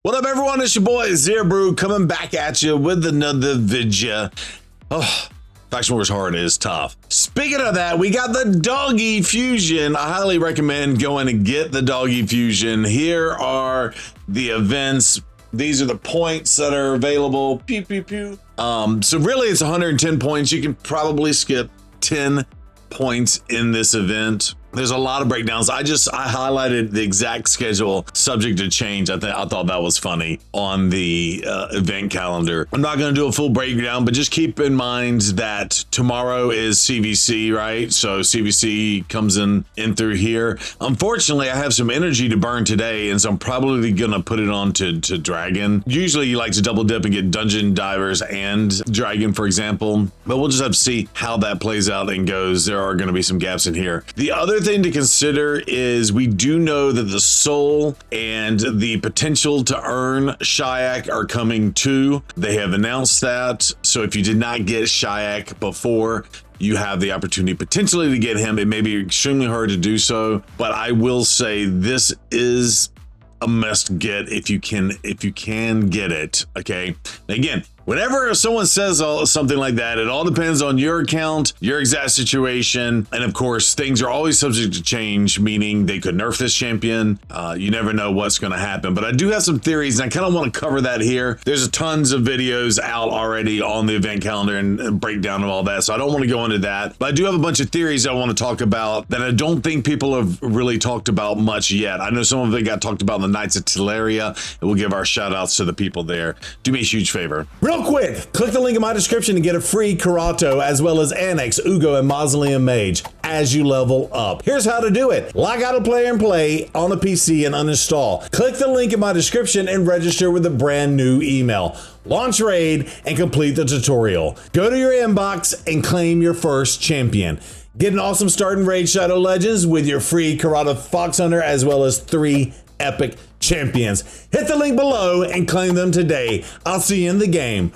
What up, everyone? It's your boy Zero Brew coming back at you with another video. Oh, Faction Wars Hard is tough. Speaking of that, we got the Doggy Fusion. I highly recommend going and get the Doggy Fusion. Here are the events. These are the points that are available. Pew, pew, pew. So really it's 110 points. You can probably skip 10 points in this event. There's a lot of breakdowns. I highlighted the exact schedule subject to change. I thought that was funny on the event calendar. I'm not going to do a full breakdown, but just keep in mind that tomorrow is CVC, right? So CVC comes in through here. Unfortunately, I have some energy to burn today, and so I'm probably going to put it on to Dragon. Usually you like to double dip and get Dungeon Divers and Dragon, for example, but we'll just have to see how that plays out and goes. There are going to be some gaps in here. The other thing to consider is we do know that the soul and the potential to earn Shy'ek are coming too. They have announced that. So if you did not get Shy'ek before, you have the opportunity potentially to get him. It may be extremely hard to do so, but I will say this is a must get if you can get it. Okay. Again, whenever someone says something like that, it all depends on your account, your exact situation, and of course things are always subject to change, meaning they could nerf this champion. You never know what's going to happen, but I do have some theories and I kind of want to cover that here. There's tons of videos out already on the event calendar and breakdown of all that, so I don't want to go into that, but I do have a bunch of theories I want to talk about that I don't think people have really talked about much yet. I know some of it got talked about in the Knights of Teleria, and we'll give our shout outs to the people there. Do me a huge favor. Real quick, click the link in my description to get a free Kro'Khad as well as Annex, Ugo, and Mausoleum Mage as you level up. Here's how to do it. Log out of Player and Play on the PC and uninstall. Click the link in my description and register with a brand new email. Launch raid and complete the tutorial. Go to your inbox and claim your first champion. Get an awesome start in Raid Shadow Legends with your free Kro'Khad Fox Hunter as well as 3 epic champions. Hit the link below and claim them today. I'll see you in the game.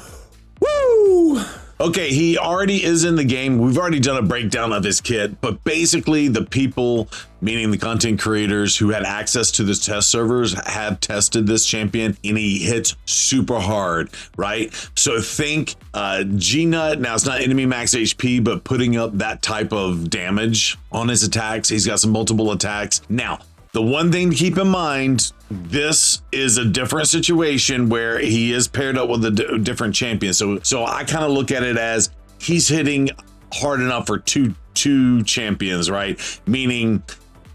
Woo! Okay, he already is in the game. We've already done a breakdown of his kit, but basically the people, meaning the content creators who had access to the test servers, have tested this champion and he hits super hard, right? So think G-Nut, now it's not enemy max HP, but putting up that type of damage on his attacks. He's got some multiple attacks. Now, the one thing to keep in mind, this is a different situation where he is paired up with a different champion. So I kind of look at it as he's hitting hard enough for two champions, right? Meaning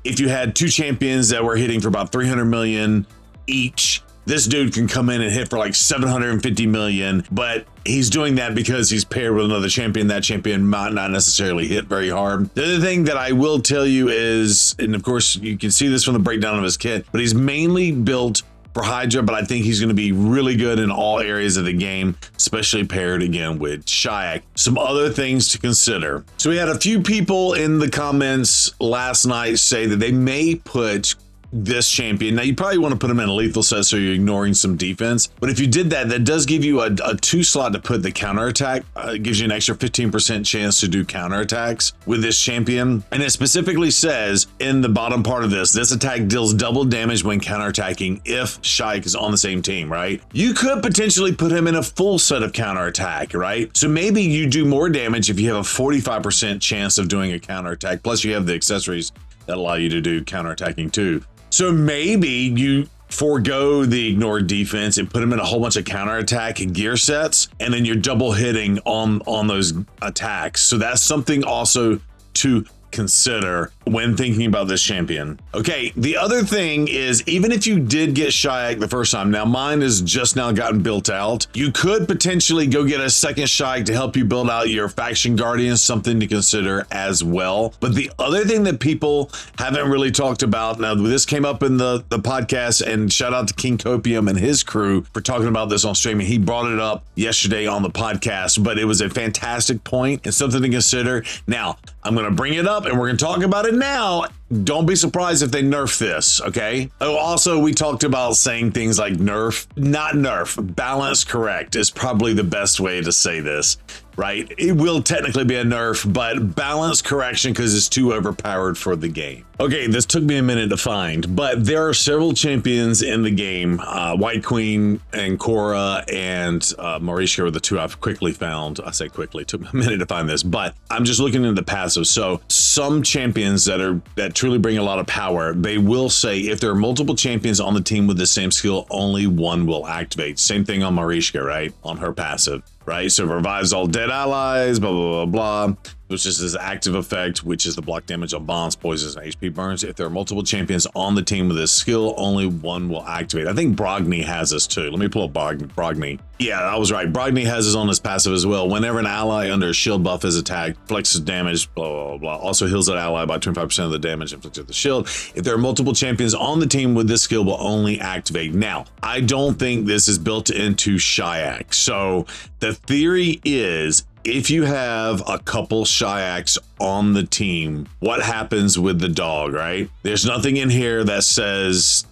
if you had 2 champions that were hitting for about 300 million each, this dude can come in and hit for like 750 million, but he's doing that because he's paired with another champion. That champion might not necessarily hit very hard. The other thing that I will tell you is, and of course you can see this from the breakdown of his kit, but he's mainly built for Hydra, but I think he's going to be really good in all areas of the game, especially paired again with Shy'ek. Some other things to consider. So we had a few people in the comments last night say that they may put this champion. Now you probably want to put him in a lethal set, so you're ignoring some defense. But if you did that, that does give you a 2 slot to put the counterattack. It gives you an extra 15% chance to do counterattacks with this champion. And it specifically says in the bottom part of this attack deals double damage when counterattacking if Shy'ek is on the same team, right? You could potentially put him in a full set of counterattack, right? So maybe you do more damage if you have a 45% chance of doing a counterattack. Plus you have the accessories that allow you to do counterattacking too. So maybe you forego the ignored defense and put him in a whole bunch of counterattack and gear sets, and then you're double hitting on those attacks. So that's something also to consider when thinking about this champion. Okay, the other thing is, even if you did get Shy'ek the first time, now mine has just now gotten built out, you could potentially go get a second Shy'ek to help you build out your faction guardians, something to consider as well. But the other thing that people haven't really talked about, now this came up in the podcast, and shout out to King Copium and his crew for talking about this on streaming. He brought it up yesterday on the podcast, but it was a fantastic point and something to consider. Now, I'm going to bring it up and we're going to talk about it now. Don't be surprised if they nerf this, okay? Oh, also, we talked about saying things like nerf, not nerf. Balance correct is probably the best way to say this. right? It will technically be a nerf, but balance correction because it's too overpowered for the game. Okay, this took me a minute to find, but there are several champions in the game. White Queen and Korra and Mauricio are the two I've quickly found. I say quickly, took me a minute to find this, but I'm just looking into the passive. So some champions that truly bring a lot of power, they will say if there are multiple champions on the team with the same skill, only one will activate. Same thing on Mauricio, right? On her passive. Right, so it revives all dead allies, blah, blah, blah, blah, which is his active effect, which is the block damage on bombs, poisons, and HP burns. If there are multiple champions on the team with this skill, only one will activate. I think Brogni has this too. Let me pull up Brogni. Yeah, I was right. Brogni has this on his passive as well. Whenever an ally under a shield buff is attacked, flexes damage, blah, blah, blah. Also heals that ally by 25% of the damage inflicted with the shield. If there are multiple champions on the team with this skill, will only activate. Now, I don't think this is built into Shy'ek. So the theory is, if you have a couple Shy'eks on the team, what happens with the dog, right? There's nothing in here that says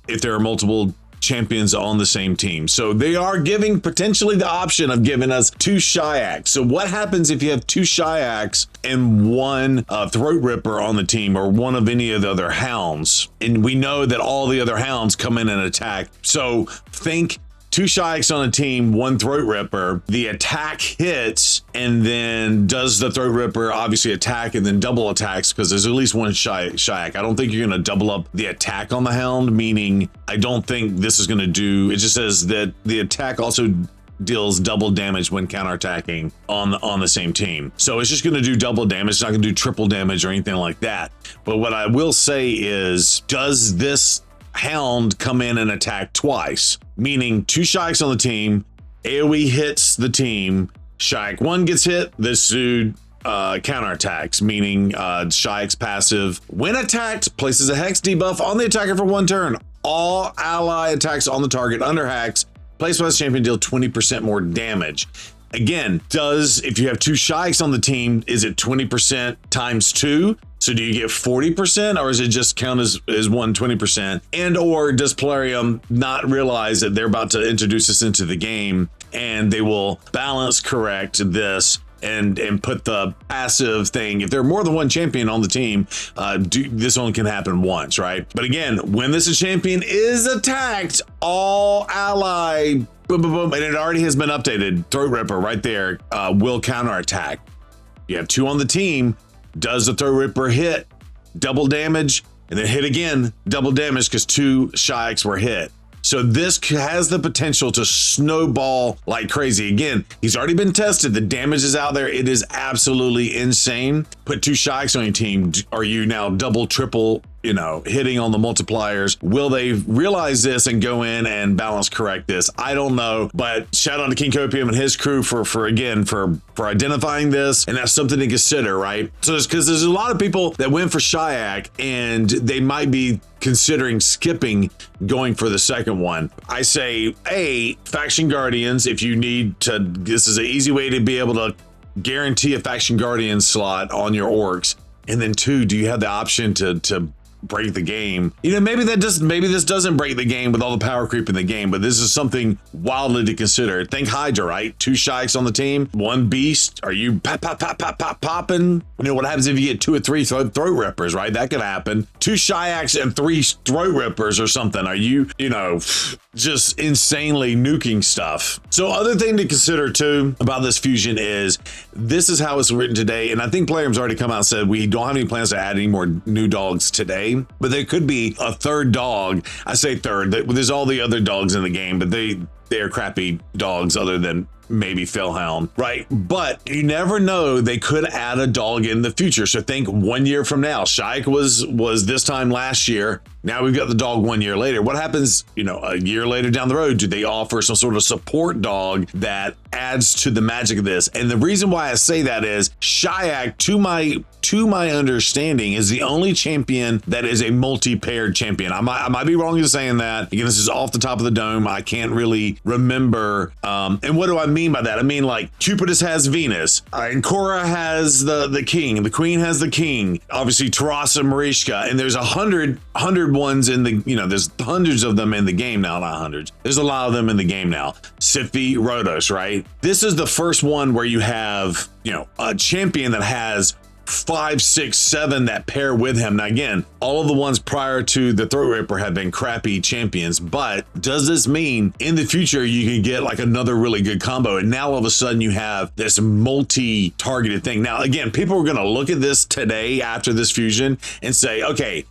if there are multiple champions on the same team. So they are giving potentially the option of giving us 2 Shy'eks. So what happens if you have 2 Shy'eks and one Throatripper on the team, or one of any of the other hounds? And we know that all the other hounds come in and attack. So think 2 Shy'eks on a team, 1 Throatripper. The attack hits, and then does the Throatripper obviously attack and then double attacks, because there's at least 1 Shy'ek. I don't think you're going to double up the attack on the hound, meaning I don't think this is going to do. It just says that the attack also deals double damage when counterattacking on the same team. So it's just going to do double damage. It's not going to do triple damage or anything like that. But what I will say is, does this hound come in and attack twice? Meaning 2 Shy'eks on the team, AoE hits the team, Shy'ek 1 gets hit, this dude counterattacks, meaning Shy'ek's passive, when attacked, places a hex debuff on the attacker for 1 turn. All ally attacks on the target under hex placed by this champion deal 20% more damage. Again, if you have 2 Shy'eks on the team, is it 20% times 2? So do you get 40%, or is it just count as 20%? And or does Plarium not realize that they're about to introduce this into the game, and they will balance correct this and put the passive thing? If there are more than 1 champion on the team, this only can happen once, right? But again, when this champion is attacked, all ally, boom, boom, boom, and it already has been updated, Throatripper right there, will counterattack. You have 2 on the team. Does the Throatripper hit, double damage, and then hit again, double damage, because 2 Shy'eks were hit. So this has the potential to snowball like crazy. Again, he's already been tested. The damage is out there. It is absolutely insane. Put 2 Shy'eks on your team. Are you now double, triple, hitting on the multipliers? Will they realize this and go in and balance correct this? I don't know, but shout out to King Copium and his crew for identifying this, and that's something to consider, right? So it's because there's a lot of people that went for Shy'ek, and they might be considering skipping going for the second one. I say, Faction Guardians, if you need to, this is an easy way to be able to guarantee a Faction Guardian slot on your orcs. And then 2, do you have the option to break the game? Maybe this doesn't break the game with all the power creep in the game, but this is something wildly to consider. Think Hydra, right? 2 Shy'eks on the team, 1 beast. Are you popping? What happens if you get 2 or 3 Throatrippers, right? That could happen. 2 Shy'eks and 3 Throatrippers or something. Are you, just insanely nuking stuff? So other thing to consider too about this fusion is, this is how it's written today. And I think Plarium's already come out and said, we don't have any plans to add any more new dogs today, but there could be a 3rd dog. I say 3rd, there's all the other dogs in the game, but they're crappy dogs other than maybe Fellhound, right? But you never know, they could add a dog in the future. So think 1 year from now. Shy'ek was this time last year. Now we've got the dog 1 year later. What happens, a year later down the road? Do they offer some sort of support dog that adds to the magic of this? And the reason why I say that is, Shy'ek, to my understanding, is the only champion that is a multi-paired champion. I might be wrong in saying that. Again, this is off the top of the dome. I can't really remember. And what do I mean by that? I mean, like, Cupidus has Venus, and Korra has the king, and the queen has the king. Obviously, Tarasa and Mariska, and there's 100 ones in the, there's hundreds of them in the game now, not hundreds. There's a lot of them in the game now. Siphi, Rhodos, right? This is the first one where you have, a champion that has 5, 6, 7 that pair with him. Now, again, all of the ones prior to the Throatripper have been crappy champions, but does this mean in the future you can get like another really good combo? And now all of a sudden you have this multi-targeted thing. Now, again, people are going to look at this today after this fusion and say, okay,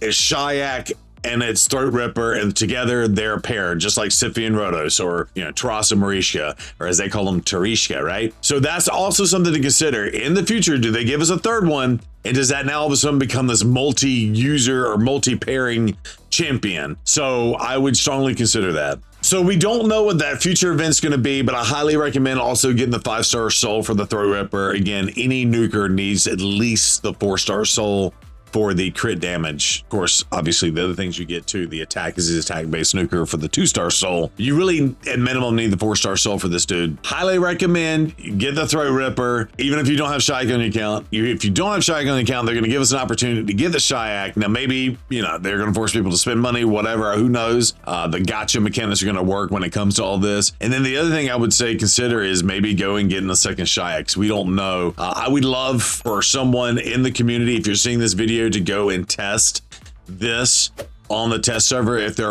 it's Shy'ek and it's Throatripper, and together they're paired, just like Siphi and Rhodos, or Taras and Marishka, or as they call them, Tarishka, right? So that's also something to consider. In the future, do they give us a third one? And does that now all of a sudden become this multi-user or multi-pairing champion? So I would strongly consider that. So we don't know what that future event's going to be, but I highly recommend also getting the 5-star soul for the Throatripper. Again, any nuker needs at least the 4-star soul for the crit damage. Of course, obviously the other things you get too, the attack is the attack-based nuker for the 2-star soul. You really, at minimum, need the 4-star soul for this dude. Highly recommend you get the Throatripper, even if you don't have Shy'ek on your account. If you don't have Shy'ek on your account, they're going to give us an opportunity to get the Shy'ek. Now, maybe, they're going to force people to spend money, whatever, who knows. The gotcha mechanics are going to work when it comes to all this. And then the other thing I would say consider is maybe go and getting a second Shy'ek. We don't know. I would love for someone in the community, if you're seeing this video, to go and test this on the test server if you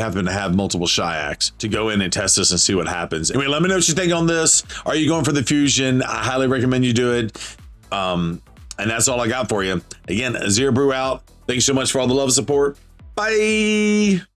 happen to have multiple Shy'eks, to go in and test this and see what happens. Anyway, let me know what you think on this. Are you going for the fusion? I highly recommend you do it. And that's all I got for you. Again, Zero Brew out. Thank you so much for all the love and support. Bye.